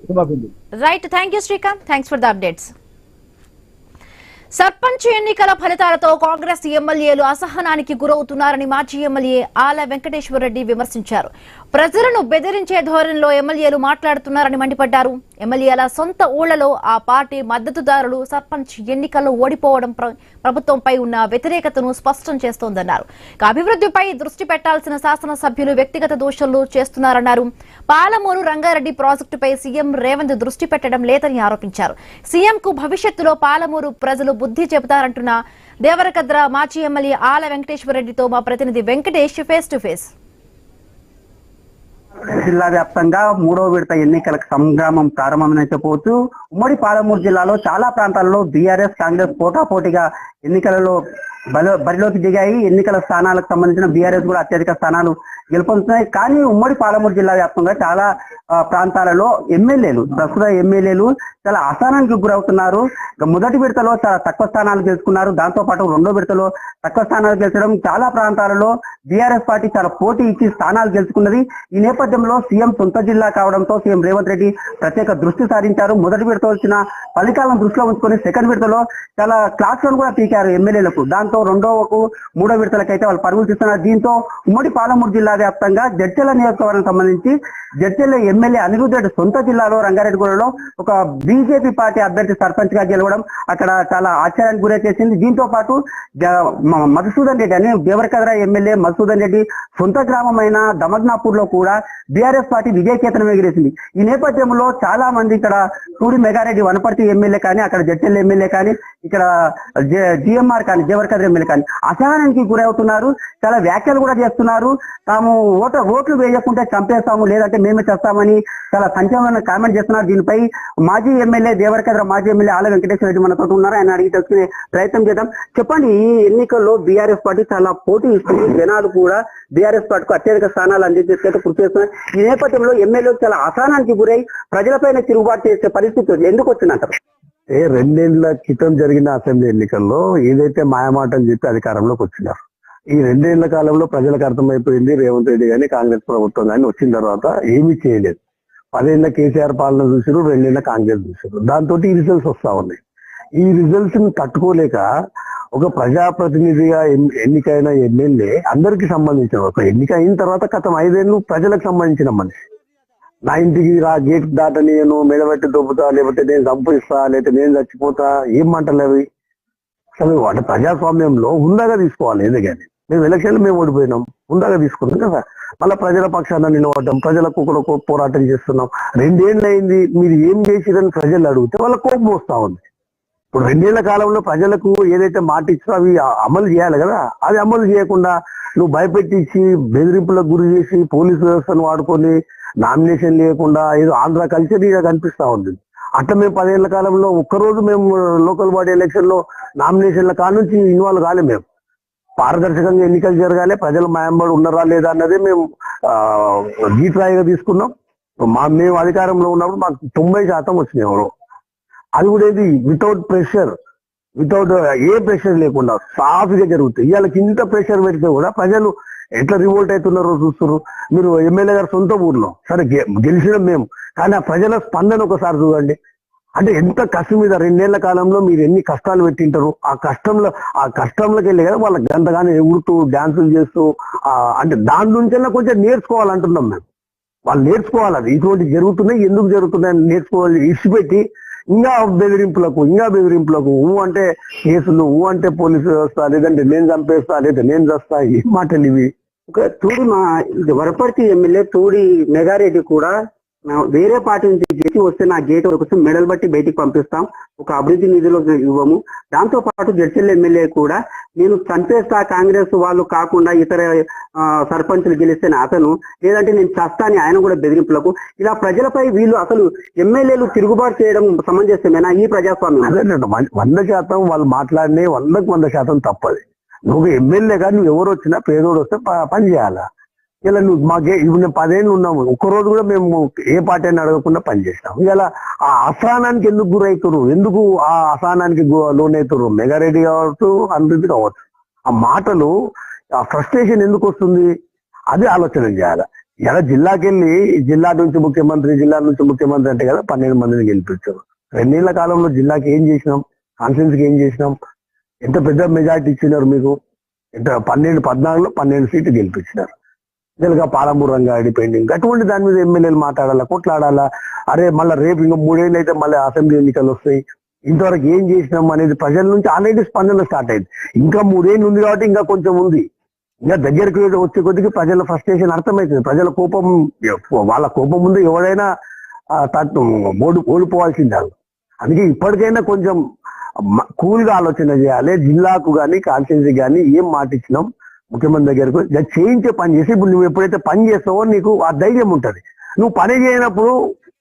Right, thank you Srikanth, thanks for the updates. Sarpanch ఎన్నికల ఫలితాలతో కాంగ్రెస్ ఎమ్మెల్యేలు అసహనానికి గురవుతున్నారని మాజీ ఎమ్మెల్యే ఆల వెంకటేశ్వర రెడ్డి విమర్శించారు. ప్రజలను బెదిరించే ధోరణిలో ఎమ్మెల్యేలు మాట్లాడుతున్నారని మండిపడ్డారు. ఎమ్మెల్యేల సొంత ఊళ్లలో ఆ పార్టీ మద్దతుదారులు సర్పంచ్ ఎన్నికల్లో ఓడిపోవడం ప్రభుత్వంపై ఉన్న వ్యతిరేకతను స్పష్టం చేస్తోందన్నారు. అభివృద్ధిపై దృష్టి పెట్టాల్సిన శాసనసభ్యులు వ్యక్తిగత దోషులు చేస్తున్నారన్నారు. పాలమూరు రంగారెడ్డి ప్రాజెక్టుపై సీఎం రేవంత్ దృష్టి పెట్టడం లేదని ఆరోపించారు. సీఎంకు భవిష్యత్తులో పాలమూరు ప్రజలు బుద్ధి చెబుతారంటున్న దేవరకద్ర మాజీ ఎమ్మెల్యే ఆల వెంకటేశ్వరరెడ్డితో మా ప్రతినిధి వెంకటేష్ ఫేస్ టు ఫేస్. జిల్లా వ్యాప్తంగా 3వ విడత ఎన్నికలకు సంగ్రామం ప్రారంభమని చెప్పవచ్చు. ఉమ్మడి పాలమూరు జిల్లాలో చాలా ప్రాంతాల్లో బీఆర్ఎస్ కాంగ్రెస్ పోటాపోటీగా ఎన్నికలలో బరిలోకి దిగాయి. ఎన్నికల స్థానాలకు సంబంధించిన బీఆర్ఎస్ కూడా అత్యధిక స్థానాలు గెలుపొందుతున్నాయి. కానీ ఉమ్మడి పాలమూరు జిల్లా వ్యాప్తంగా చాలా ప్రాంతాలలో ప్రస్తుత ఎమ్మెల్యేలు చాలా అసహనానికి గురవుతున్నారు. మొదటి విడతలో చాలా తక్కువ స్థానాలు గెలుచుకున్నారు. దాంతో పాటు 2వ విడతలో తక్కువ స్థానాలు గెలిచడం, చాలా ప్రాంతాలలో బీఆర్ఎస్ పార్టీ చాలా పోటీ ఇచ్చి స్థానాలు గెలుచుకున్నది. ఈ నేపథ్యంలో సీఎం సొంత జిల్లా కావడంతో సీఎం రేవంత్ రెడ్డి ప్రత్యేక దృష్టి సారించారు. మొదటి విడత వచ్చిన ఫలితాలను దృష్టిలో ఉంచుకొని సెకండ్ విడతలో చాలా క్లాసులను కూడా పీకారు ఎమ్మెల్యేలకు. దాంతో 2వ, 3వ విడతలకైతే వాళ్ళు పరుగులు తీస్తున్నారు. దీంతో ఉమ్మడి పాలమూరు జిల్లా వ్యాప్తంగా జడ్చర్ల నియోజకవర్గం సంబంధించి జడ్చర్ల ఎమ్మెల్యే అనిరుద్ధ్ రెడ్డి సొంత జిల్లాలో రంగారెడ్డిగూడలో ఒక బీజేపీ పార్టీ అభ్యర్థి సర్పంచ్ గా గెలవడం అక్కడ చాలా ఆశ్చర్యానికి గురి చేసింది. దీంతో పాటు మధుసూదన్ రెడ్డి అని దేవరకద్ర ఎమ్మెల్యే మధుసూదన్ రెడ్డి సొంత గ్రామమైన దమగ్నాపూర్ లో కూడా బీఆర్ఎస్ పార్టీ విజయకేతనం ఎగిరేసింది. ఈ నేపథ్యంలో చాలా మంది ఇక్కడ సూరి మెగారెడ్డి వనపర్తి ఎమ్మెల్యే కానీ, అక్కడ జడ్చర్ల ఎమ్మెల్యే కానీ, ఇక్కడ జిఎంఆర్ కానీ, దేవరకద్ర ఎమ్మెల్యే కానీ అసహనానికి గురవుతున్నారు. చాలా వ్యాఖ్యలు కూడా చేస్తున్నారు. తాము ఓట్లు వేయకుంటే చంపేస్తాము, లేదంటే మేమే చేస్తామని చాలా సంచలన కామెంట్ చేస్తున్నారు. దీనిపై మాజీ ఎమ్మెల్యే దేవరకద్ర మాజీ ఎమ్మెల్యే ఆల వెంకటేశ్వర రెడ్డి మనతో ఉన్నారు. ఆయన అడిగి తెలుసుకునే ప్రయత్నం చేద్దాం. చెప్పండి, ఈ ఎన్నికల్లో బీఆర్ఎస్ పార్టీ చాలా పోటీ ఇస్తుంది. జనాలు కూడా బీఆర్ఎస్ పార్టీకు అత్యధిక స్థానాలు అందించేందుకు కృషి చేస్తున్నారు. ఈ నేపథ్యంలో ఎమ్మెల్యేలు చాలా అసహనానికి గురై ప్రజలపైన తిరుగుబాటు చేసే పరిస్థితి ఎందుకు వచ్చిందంటారు? 2 ఏళ్ల క్రితం జరిగిన అసెంబ్లీ ఎన్నికల్లో ఏదైతే మాయమాటలు చెప్పి అధికారంలోకి వచ్చినారు, ఈ 2 ఏళ్ల కాలంలో ప్రజలకు అర్థమైపోయింది రేవంత్ రెడ్డి కానీ కాంగ్రెస్ ప్రభుత్వం కానీ వచ్చిన తర్వాత ఏమీ చేయలేదు. 10 ఏళ్ల కేసీఆర్ పాలన చూసారు, 2 ఏళ్ల కాంగ్రెస్ చూసారు. దాంతో ఈ రిజల్ట్స్ వస్తా ఉన్నాయి. ఈ రిజల్ట్స్ ని తట్టుకోలేక ఒక ప్రజాప్రతినిధిగా ఎన్నికైన ఎమ్మెల్యే అందరికి సంబంధించిన ఒక ఎన్నిక అయిన తర్వాత గతం 5 ఏళ్ళు ప్రజలకు సంబంధించిన మనిషి, నా ఇంటికి గేట్ దాటనియను, మెడబెట్టి దొబ్బుతా, లేకపోతే నేను చంపిస్తా, లేకపోతే నేను చచ్చిపోతా, ఏం మంటలు అవి? అసలు అంటే ప్రజాస్వామ్యంలో హుందాగా తీసుకోవాలి. ఎందుకని మేము ఎలక్షన్లు మేము ఓడిపోయినాం, హుందాగా తీసుకున్నాం కదా. మళ్ళీ ప్రజల పక్షాన నిలబడ్డాం, ప్రజలకు కూడా పోరాటం చేస్తున్నాం. 2 ఏళ్ళు అయింది, మీరు ఏం చేసిరని ప్రజలు అడిగితే వాళ్ళ కోపం వస్తా ఉంది. ఇప్పుడు 2 ఏళ్ల కాలంలో ప్రజలకు ఏదైతే మాట ఇచ్చో అవి అమలు చేయాలి కదా. అది అమలు చేయకుండా నువ్వు భయపెట్టించి బెదిరింపులకు గురి చేసి పోలీసు వ్యవస్థను వాడుకొని నామినేషన్ లేకుండా ఏదో ఆంధ్ర కల్చర్ ఇక కనిపిస్తా ఉంది. అట్లా మేము 10 ఏళ్ల కాలంలో ఒక్కరోజు మేము లోకల్ బాడీ ఎలక్షన్ లో నామినేషన్ల కాడ నుంచి ఇన్వాల్వ్ కాలే. మేము పారదర్శకంగా ఎన్నికలు జరగాలి, ప్రజలు మాయంబడి ఉన్నారా లేదా అన్నదే మేము గీట్రాయిగా తీసుకున్నాం. మేము అధికారంలో ఉన్నప్పుడు మాకు 90% వచ్చినాయి. ఎవరో అది కూడా ఏది without pressure, without a pressure లేకుండా సాఫీగా జరుగుతాయి. ఇవాళకి ఇంత ప్రెషర్ పెడితే కూడా ప్రజలు ఎట్లా రివోల్ట్ అవుతున్నారో చూస్తున్నారు. మీరు ఎమ్మెల్యే గారు సొంత ఊర్లో సరే గెలిచినాం మేము, కానీ ఆ ప్రజల స్పందన ఒకసారి చూడండి. అంటే ఎంత కష్టం మీద 2 ఏళ్ల కాలంలో మీరు ఎన్ని కష్టాలు పెట్టింటారు. ఆ కష్టంలోకి వెళ్ళి కదా వాళ్ళ గంటగానే ఎగురుతూ డాన్సులు చేస్తూ అంటే దాని నుంచి కొంచెం నేర్చుకోవాలంటున్నాం మేము. వాళ్ళు నేర్చుకోవాలి, అది ఇటువంటి జరుగుతున్నాయి, ఎందుకు జరుగుతున్నాయని నేర్చుకోవాలి. ఇచ్చిపెట్టి ఇంకా బెదిరింపులకు అంటే కేసులు, అంటే పోలీసు వ్యవస్థ, లేదంటే నేను చంపేస్తా, లేదా నేను చస్తా, ఏం మాటలు ఇవి? తూడి వరపర్తి ఎమ్మెల్యే తూడి మెగారెడ్డి కూడా వేరే పార్టీ నుంచి గెలిచి వస్తే నా గేట్ వరకు మెడల్ బట్టి బయటికి పంపిస్తాం, ఒక అభివృద్ధి నిధులు ఇవ్వము. దాంతో పాటు జడ్చర్ల ఎమ్మెల్యే కూడా నేను చంపేస్తా, కాంగ్రెస్ వాళ్ళు కాకుండా ఇతర సర్పంచులు గెలిస్తే అతను, లేదంటే నేను చస్తా అని ఆయన కూడా బెదిరింపులకు. ఇలా ప్రజలపై వీళ్ళు అసలు ఎమ్మెల్యేలు తిరుగుబాటు చేయడం సమంజసమేనా ఈ ప్రజాస్వామ్యం? అదే 100% వాళ్ళు మాట్లాడినే 100% తప్పది. నువ్వు ఎమ్మెల్యేగా నువ్వు ఎవరు వచ్చినా పేదోడు వస్తే పని చేయాలా. ఇలా నువ్వు ఇప్పుడు మేము 10 ఏళ్ళు ఉన్నాము, ఒక్కరోజు కూడా మేము ఏ పార్టీ అని అడగకుండా పనిచేస్తాం. ఇలా ఆ అసహనానికి ఎందుకు గురవుతారు, ఎందుకు ఆ అసహనానికి లోనవుతారు? మెగారెడ్డి కావచ్చు, అనిరుద్ధ్ కావచ్చు, ఆ మాటలు ఆ ఫ్రస్ట్రేషన్ ఎందుకు వస్తుంది అది ఆలోచన చేయాలి. ఇలా జిల్లాకి వెళ్ళి జిల్లా నుంచి ముఖ్యమంత్రి అంటే కదా 12 మందిని గెలిపించారు. 2 ఏళ్ల కాలంలో జిల్లాకి ఏం చేసినాం, కాన్ఫరెన్స్ కి ఏం చేసినాం, ఎంత పెద్ద మెజార్టీ ఇచ్చినారు మీకు, ఎంత 14లో 12 సీట్లు గెలిపించినారు. తెలుగా పాలమూరు రంగారెడ్డి పెండింగ్ అటువంటి దాని మీద ఎమ్మెల్యేలు మాట్లాడాలా, కొట్లాడాలా. అరే మళ్ళీ రేపు ఇంకా 3 ఏళ్ళు అయితే మళ్ళీ అసెంబ్లీ ఎన్నికలు వస్తాయి, ఇంతవరకు ఏం చేసినాం అనేది ప్రజల నుంచి ఆల్రెడీ స్పందన స్టార్ట్ అయింది. ఇంకా 3 ఏళ్ళు ఉంది కాబట్టి ఇంకా కొంచెం ఉంది. ఇంకా దగ్గరికి వచ్చే కొద్దికి ప్రజల ఫ్రస్ట్రేషన్ అర్థమవుతుంది. ప్రజల కోపం, వాళ్ళ కోపం ముందు ఎవరైనా ఓడిపోవాల్సిందే. అందుకే ఇప్పటికైనా కొంచెం కూల్ గా ఆలోచన చేయాలి. జిల్లాకు కానీ కాన్స్టిట్యున్సీ కానీ ఏం మాట ఇచ్చినాం ముఖ్యమంత్రి దగ్గరకు చేయించే పని చేసి, ఇప్పుడు నువ్వు ఎప్పుడైతే పని చేస్తావో నీకు ఆ ధైర్యం ఉంటది. నువ్వు పని చేయనప్పుడు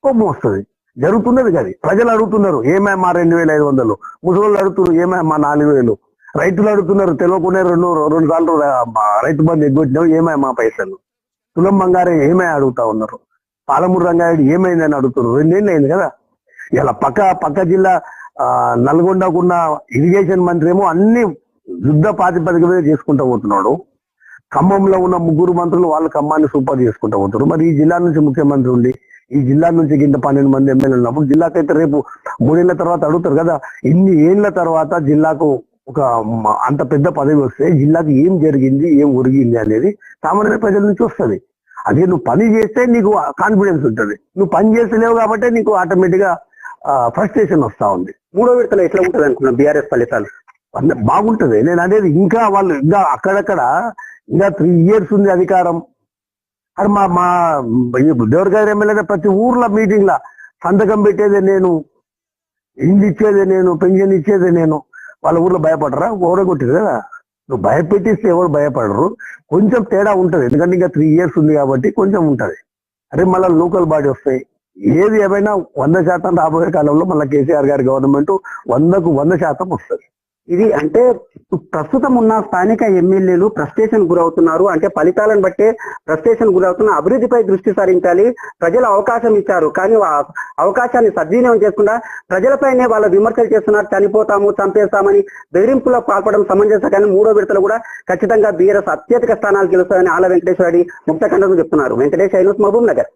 కోపం వస్తుంది. జరుగుతున్నది కదా, ప్రజలు అడుగుతున్నారు ఏమై మా 2500, ముసలోళ్ళు అడుగుతున్నారు ఏమై మా 4000, రైతులు అడుగుతున్నారు తెలియకుండా 2 సార్లు రైతు బంధు ఎగ్గొచ్చినావు ఏమై మా పైసలు, తులం బంగారే ఏమై అడుగుతా ఉన్నారు, పాలమూరు రంగారెడ్డి ఏమైందని అడుగుతున్నారు. 2 ఏళ్ళు అయింది కదా. ఇలా పక్క జిల్లా నల్గొండకున్న ఇరిగేషన్ మంత్రి ఏమో అన్ని యుద్ధ ప్రాతిపదిక మీద చేసుకుంటూ పోతున్నాడు. ఖమ్మంలో ఉన్న 3 మంత్రులు వాళ్ళు ఖమ్మాన్ని సూపర్ చేసుకుంటూ పోతున్నారు. మరి ఈ జిల్లా నుంచి ముఖ్యమంత్రి ఉండి ఈ జిల్లా నుంచి ఇంత 12 మంది ఎమ్మెల్యేలు ఉన్నప్పుడు జిల్లాకైతే రేపు 3 ఏళ్ల తర్వాత అడుగుతారు కదా, ఇన్ని ఏళ్ల తర్వాత జిల్లాకు ఒక అంత పెద్ద పదవి వస్తే జిల్లాకి ఏం జరిగింది, ఏం ఒరిగింది అనేది సామాన్య ప్రజల నుంచి వస్తుంది. అదే నువ్వు పని చేస్తే నీకు కాన్ఫిడెన్స్ ఉంటుంది. నువ్వు పని చేస్తలేవు కాబట్టి నీకు ఆటోమేటిక్ గా ఫ్రస్ట్రేషన్ వస్తా ఉంది. 3వ విడతలో ఎట్లా ఉంటుంది అనుకున్నా బీఆర్ఎస్ ఫలితాలు? బాగుంటది. నేను అనేది ఇంకా వాళ్ళు ఇంకా అక్కడక్కడ ఇంకా 3 years ఉంది అధికారం. అది మా దేవరగారి ఎమ్మెల్యే ప్రతి ఊర్లో మీటింగ్ లా సంతకం పెట్టేదే నేను, ఇండ్లు ఇచ్చేదే నేను, పెన్షన్ ఇచ్చేదే నేను. వాళ్ళ ఊర్లో భయపడరా? ఓడగొట్టిరు కదా. నువ్వు భయపెట్టిస్తే ఎవరు భయపడరు. కొంచెం తేడా ఉంటది, ఎందుకంటే ఇంకా 3 years ఉంది కాబట్టి కొంచెం ఉంటది. అరే మళ్ళీ లోకల్ బాడీ వస్తాయి. ఏది ఏమైనా 100% రాబోయే కాలంలో మళ్ళీ కేసీఆర్ గారి గవర్నమెంట్ 100కు 100% వస్తుంది. ఇది అంటే ప్రస్తుతం ఉన్న స్థానిక ఎమ్మెల్యేలు ఫ్రస్ట్రేషన్ గురవుతున్నారు. అంటే ఫలితాలను బట్టే ఫ్రస్ట్రేషన్ గురవుతున్న అభివృద్ధిపై దృష్టి సారించాలి. ప్రజలు అవకాశం ఇచ్చారు కానీ అవకాశాన్ని సద్వినియోగం చేసుకుండా ప్రజలపైనే వాళ్ళ విమర్శలు చేస్తున్నారు. చనిపోతాము, చంపేస్తామని బెదిరింపులకు పాల్పడడం సమంజసం కానీ 3వ విడతలు కూడా ఖచ్చితంగా బీఆర్ఎస్ అత్యధిక స్థానాలు గెలుస్తాయని ఆల వెంకటేశ్వర రెడ్డి ముక్తఖండంలో చెప్తున్నారు. వెంకటేష్, మహబూబ్ నగర్.